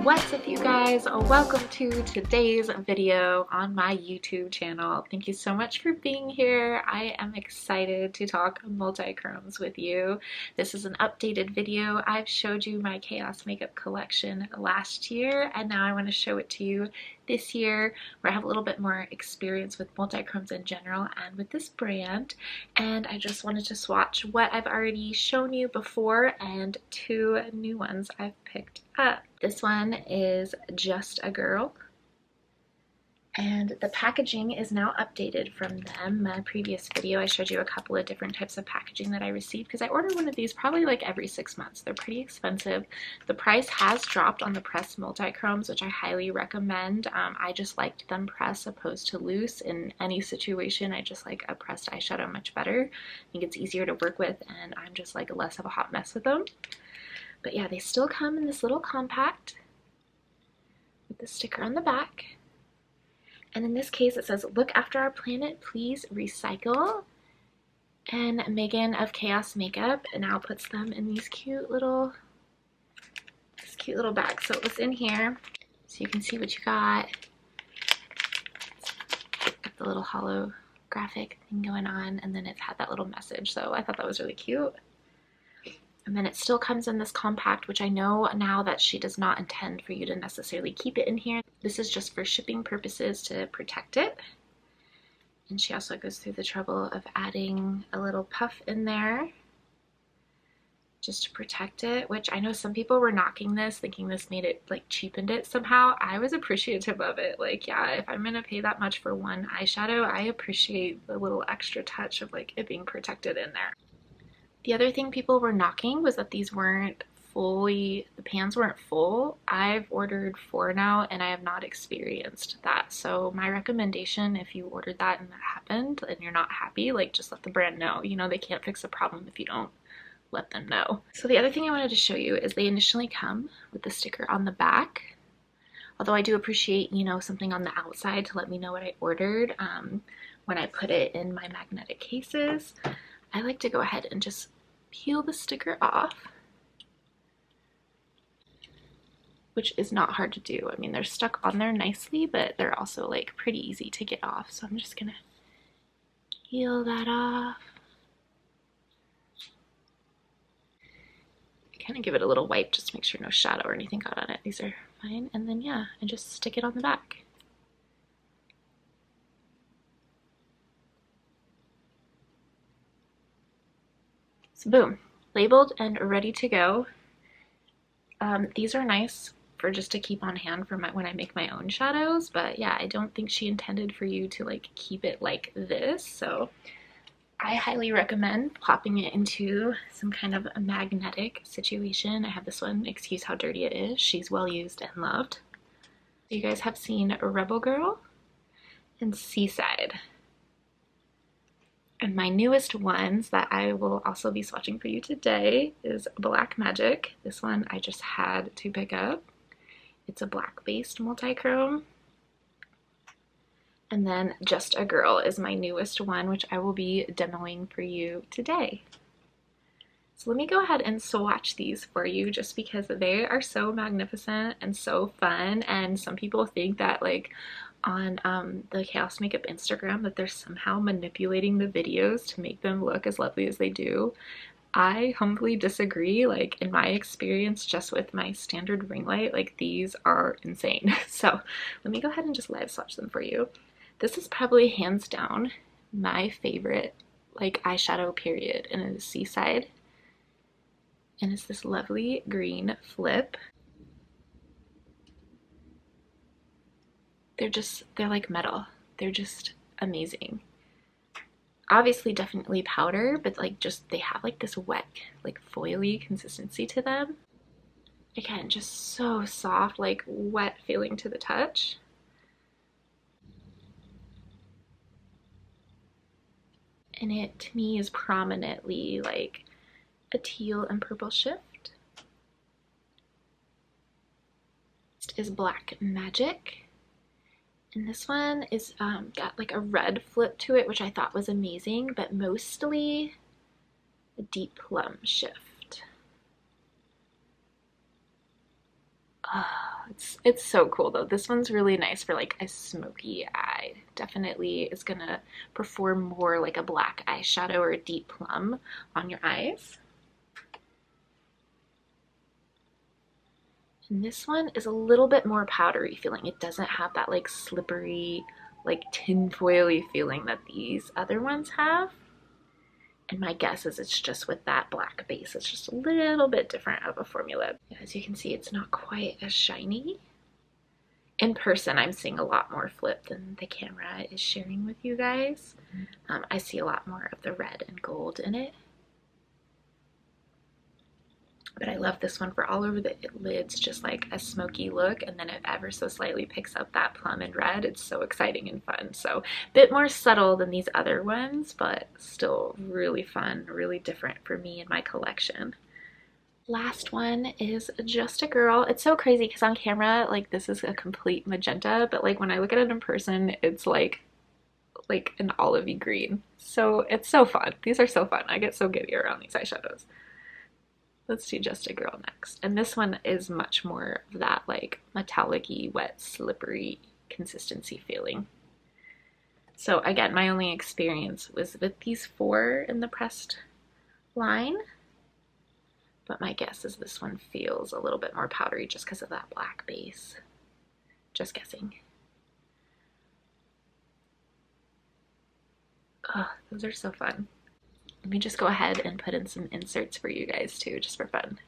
What's up, you guys? Welcome to today's video on my YouTube channel. Thank you so much for being here. I am excited to talk multichromes with you. This is an updated video. I've showed you my Chaos makeup collection last year, and now I want to show it to you this year, where I have a little bit more experience with multichromes in general and with this brand. And I just wanted to swatch what I've already shown you before and two new ones I've picked up. This one is Just a Girl, and the packaging is now updated from them. My previous video I showed you a couple of different types of packaging that I received because I ordered one of these probably like every 6 months. They're pretty expensive. The price has dropped on the pressed multichromes, which I highly recommend. I just liked them pressed opposed to loose. In any situation, I just like a pressed eyeshadow much better. I think it's easier to work with, and I'm just like less of a hot mess with them. But yeah, they still come in this little compact with the sticker on the back. And in this case, it says, "Look after our planet, please recycle." And Megan of Chaos Makeup now puts them in these cute little bags. So what's in here, so you can see what you got. Got the little holographic thing going on, and then it's had that little message. So I thought that was really cute. And then it still comes in this compact, which I know now that she does not intend for you to necessarily keep it in here. This is just for shipping purposes to protect it. And she also goes through the trouble of adding a little puff in there just to protect it, which I know some people were knocking this, thinking this made it like cheapened it somehow. I was appreciative of it. Like, yeah, if I'm gonna pay that much for one eyeshadow, I appreciate the little extra touch of like it being protected in there. The other thing people were knocking was that these weren't fully, the pans weren't full. I've ordered 4 now and I have not experienced that. So my recommendation, if you ordered that and that happened and you're not happy, like just let the brand know. You know, they can't fix a problem if you don't let them know. So the other thing I wanted to show you is they initially come with the sticker on the back. Although I do appreciate, you know, something on the outside to let me know what I ordered when I put it in my magnetic cases. I like to go ahead and just peel the sticker off, which is not hard to do. I mean, they're stuck on there nicely, but they're also like pretty easy to get off. So I'm just gonna peel that off. Kind of give it a little wipe just to make sure no shadow or anything got on it. These are fine. And then yeah, and just stick it on the back. So boom, labeled and ready to go. These are nice for just to keep on hand for when I make my own shadows, but yeah, I don't think she intended for you to like keep it like this. So I highly recommend popping it into some kind of a magnetic situation. I have this one, excuse how dirty it is. She's well used and loved. You guys have seen Rebel Girl and Seaside. And my newest ones that I will also be swatching for you today is Black Magic. This one I just had to pick up. It's a black-based multichrome. And then Just a Girl is my newest one, which I will be demoing for you today. So let me go ahead and swatch these for you just because they are so magnificent and so fun. And some people think that like on the Chaos Makeup Instagram that they're somehow manipulating the videos to make them look as lovely as they do. I humbly disagree. Like in my experience, just with my standard ring light, like these are insane. So let me go ahead and just live swatch them for you. This is probably hands down my favorite like eyeshadow period, and it is Seaside. And it's this lovely green flip. They're like metal. They're just amazing. Obviously definitely powder, but like just they have like this wet, like foily consistency to them. Again, just so soft, like wet feeling to the touch. And it to me is prominently like a teal and purple shift. Next is Black Magic. And this one is got like a red flip to it, which I thought was amazing, but mostly a deep plum shift. it's so cool though. This one's really nice for like a smoky eye. Definitely is gonna perform more like a black eyeshadow or a deep plum on your eyes. And this one is a little bit more powdery feeling. It doesn't have that like slippery, like tinfoily feeling that these other ones have. And my guess is it's just with that black base. It's just a little bit different of a formula. As you can see, it's not quite as shiny. In person, I'm seeing a lot more flip than the camera is sharing with you guys. I see a lot more of the red and gold in it. But I love this one for all over the lids, just like a smoky look, and then it ever so slightly picks up that plum and red. It's so exciting and fun. So a bit more subtle than these other ones, but still really fun, really different for me and my collection. Last one is Just a Girl. It's so crazy because on camera, like this is a complete magenta, but like when I look at it in person, it's like an olivey green. So it's so fun. These are so fun. I get so giddy around these eyeshadows. Let's do Just a Girl next. And this one is much more of that like metallic-y, wet, slippery consistency feeling. So again, my only experience was with these 4 in the pressed line. But my guess is this one feels a little bit more powdery just because of that black base. Just guessing. Oh, those are so fun. Let me just go ahead and put in some inserts for you guys too, just for fun.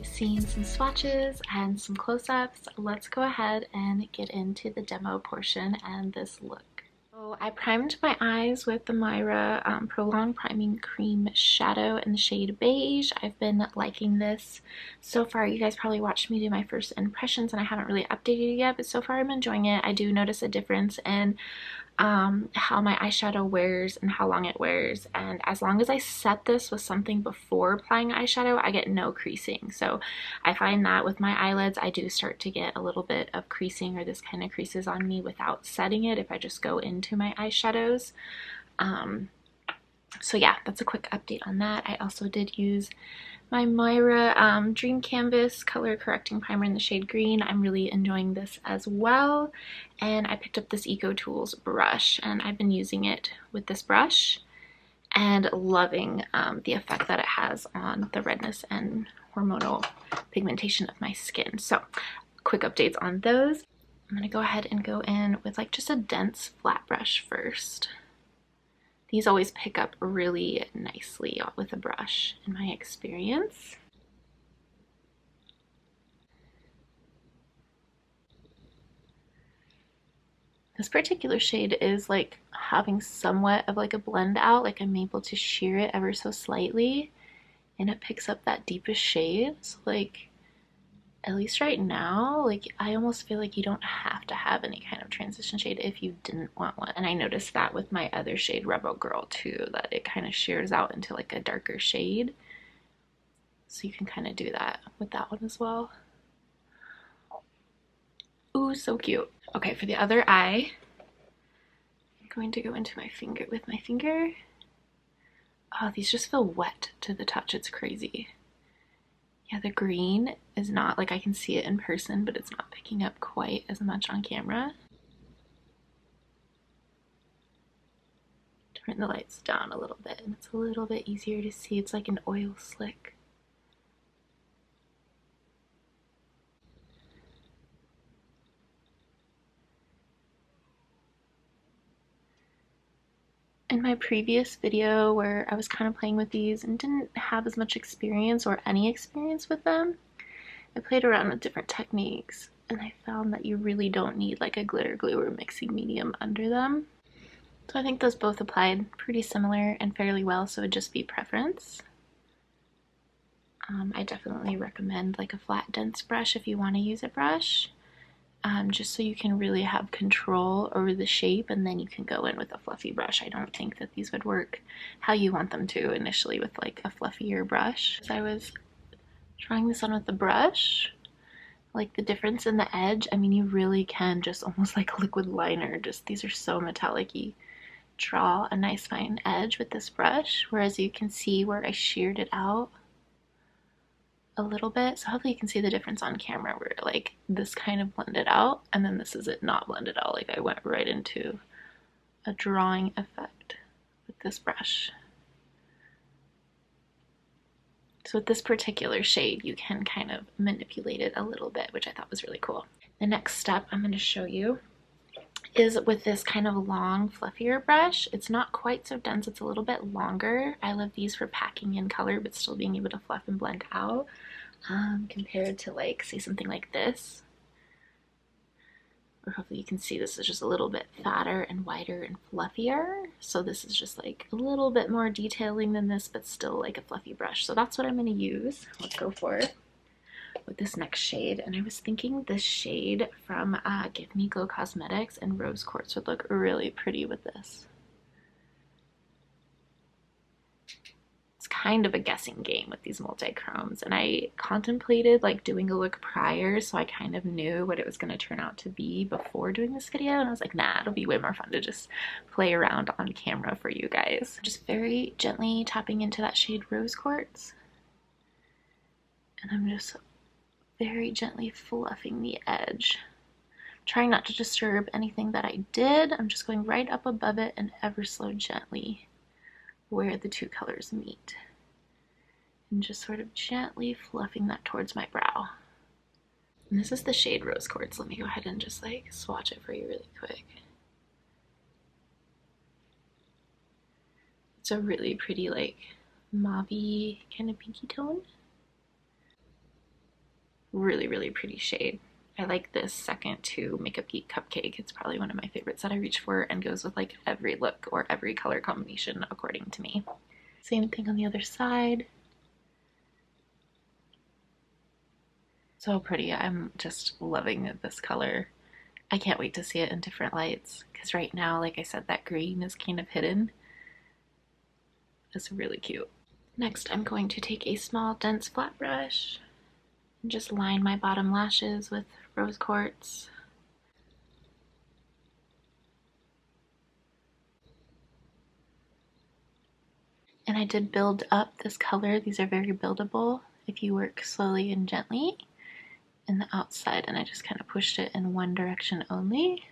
Seen some swatches and some close-ups, let's go ahead and get into the demo portion and this look. So I primed my eyes with the Myra Prolonged Priming Cream Shadow in the shade Beige. I've been liking this so far. You guys probably watched me do my first impressions and I haven't really updated it yet, but so far I'm enjoying it. I do notice a difference in how my eyeshadow wears and how long it wears, and as long as I set this with something before applying eyeshadow, I get no creasing. So I find that with my eyelids I do start to get a little bit of creasing, or this kind of creases on me without setting it if I just go into my eyeshadows. So yeah, that's a quick update on that. I also did use my Myra Dream Canvas Color Correcting Primer in the shade Green. I'm really enjoying this as well. And I picked up this Eco Tools brush, and I've been using it with this brush and loving the effect that it has on the redness and hormonal pigmentation of my skin. So quick updates on those. I'm gonna go ahead and go in with like just a dense flat brush first. These always pick up really nicely with a brush in my experience. This particular shade is like having somewhat of like a blend out, like I'm able to sheer it ever so slightly and it picks up that deepest shade. So like, at least right now, like I almost feel like you don't have to have any kind of transition shade if you didn't want one. And I noticed that with my other shade, Rebel Girl, too, that it kind of shears out into like a darker shade. So you can kind of do that with that one as well. Ooh, so cute. Okay, for the other eye, I'm going to go into my finger with my finger. Oh, these just feel wet to the touch. It's crazy. Yeah, the green is not, like I can see it in person, but it's not picking up quite as much on camera. Turn the lights down a little bit and it's a little bit easier to see. It's like an oil slick. In my previous video where I was kind of playing with these and didn't have as much experience or any experience with them, I played around with different techniques and I found that you really don't need like a glitter glue or mixing medium under them. So I think those both applied pretty similar and fairly well, so it would just be preference. I definitely recommend like a flat dense brush if you want to use a brush. Just so you can really have control over the shape, and then you can go in with a fluffy brush. I don't think that these would work how you want them to initially with like a fluffier brush. As I was drawing this on with the brush, like the difference in the edge, I mean you really can just almost like a liquid liner, just these are so metallic-y. Draw a nice fine edge with this brush, whereas you can see where I sheared it out a little bit, so hopefully you can see the difference on camera where like this kind of blended out and then this is it not blended out. Like I went right into a drawing effect with this brush. So with this particular shade you can kind of manipulate it a little bit, which I thought was really cool. The next step I'm going to show you is with this kind of long fluffier brush. It's not quite so dense, it's a little bit longer. I love these for packing in color but still being able to fluff and blend out, compared to like say something like this, or hopefully you can see this is just a little bit fatter and wider and fluffier. So this is just like a little bit more detailing than this but still like a fluffy brush. So that's what I'm going to use. Let's go for it with this next shade, and I was thinking this shade from Give Me Glow Cosmetics and Rose Quartz would look really pretty with this. It's kind of a guessing game with these multi-chromes, and I contemplated like doing a look prior so I kind of knew what it was going to turn out to be before doing this video, and I was like, nah, it'll be way more fun to just play around on camera for you guys. Just very gently tapping into that shade Rose Quartz, and I'm just very gently fluffing the edge. Trying not to disturb anything that I did. I'm just going right up above it and ever so gently where the two colors meet. And just sort of gently fluffing that towards my brow. And this is the shade Rose Quartz. Let me go ahead and just like swatch it for you really quick. It's a really pretty like mauve-y kind of pinky tone. Really, really pretty shade. I like this second to Makeup Geek Cupcake. It's probably one of my favorites that I reach for and goes with like every look or every color combination according to me. Same thing on the other side. So pretty. I'm just loving this color. I can't wait to see it in different lights because right now, like I said, that green is kind of hidden. It's really cute. Next, I'm going to take a small dense flat brush and just line my bottom lashes with Rose Quartz. And I did build up this color. These are very buildable if you work slowly and gently in the outside, and I just kind of pushed it in one direction only.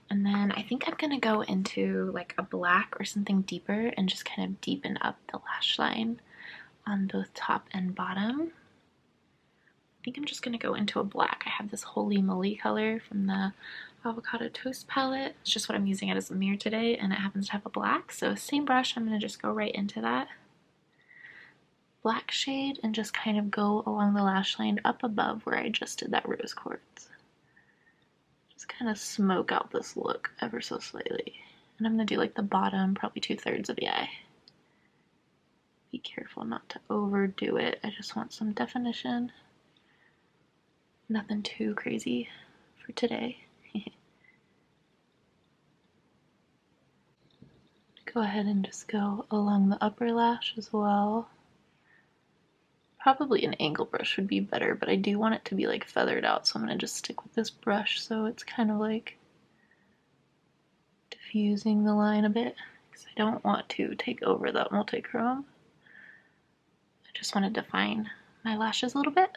And then I think I'm gonna go into like a black or something deeper and just kind of deepen up the lash line on both top and bottom. I think I'm just gonna go into a black. I have this Holy Moly color from the Avocado Toast palette. It's just what I'm using it as a mirror today, and it happens to have a black. So same brush, I'm gonna just go right into that black shade and just kind of go along the lash line up above where I just did that rose quartz. Just kind of smoke out this look ever so slightly. And I'm gonna do like the bottom, probably 2/3 of the eye. Be careful not to overdo it. I just want some definition. Nothing too crazy for today. Go ahead and just go along the upper lash as well. Probably an angle brush would be better, but I do want it to be like feathered out, so I'm going to just stick with this brush so it's kind of like diffusing the line a bit, because I don't want to take over that multichrome. I just want to define my lashes a little bit.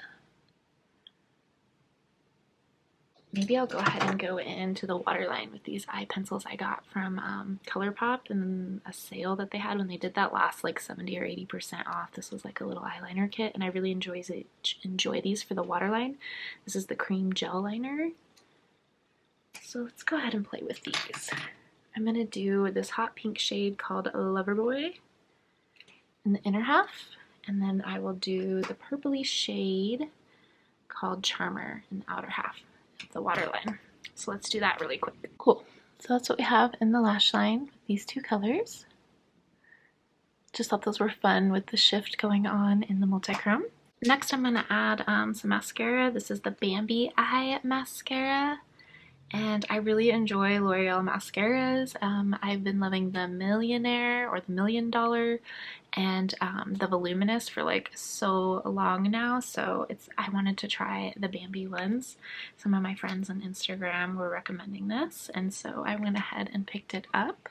Maybe I'll go ahead and go into the waterline with these eye pencils I got from ColourPop and a sale that they had when they did that last like 70 or 80% off. This was like a little eyeliner kit, and I really enjoy these for the waterline. This is the cream gel liner. So let's go ahead and play with these. I'm going to do this hot pink shade called Loverboy in the inner half, and then I will do the purpley shade called Charmer in the outer half. The waterline. So let's do that really quick. Cool. So that's what we have in the lash line with these two colors. Just thought those were fun with the shift going on in the multichrome. Next I'm going to add some mascara. This is the Bambi Eye Mascara. And I really enjoy L'Oreal mascaras. I've been loving the Millionaire or the $1 Million and the Voluminous for like so long now. So I wanted to try the Bambi ones. Some of my friends on Instagram were recommending this, and so I went ahead and picked it up.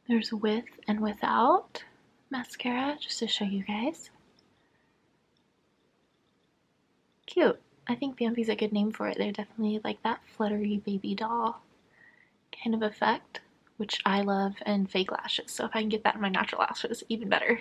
There's with and without mascara, just to show you guys. Cute. I think Bambi's a good name for it. They're definitely like that fluttery baby doll kind of effect, which I love, and fake lashes. So if I can get that in my natural lashes, even better.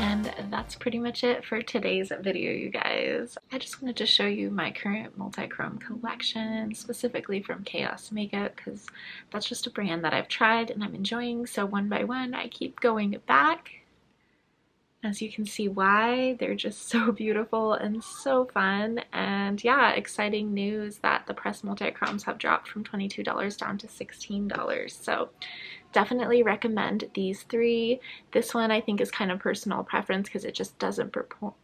And that's pretty much it for today's video, you guys. I just wanted to show you my current multichrome collection, specifically from Chaos Makeup, because that's just a brand that I've tried and I'm enjoying. So one by one, I keep going back. As you can see why, they're just so beautiful and so fun. And yeah, exciting news that the pressed multichromes have dropped from $22 down to $16. So definitely recommend these three. This one I think is kind of personal preference because it just doesn't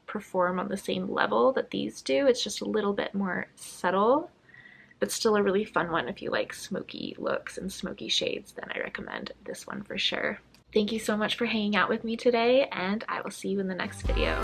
perform on the same level that these do. It's just a little bit more subtle, but still a really fun one. If you like smoky looks and smoky shades, then I recommend this one for sure. Thank you so much for hanging out with me today, and I will see you in the next video.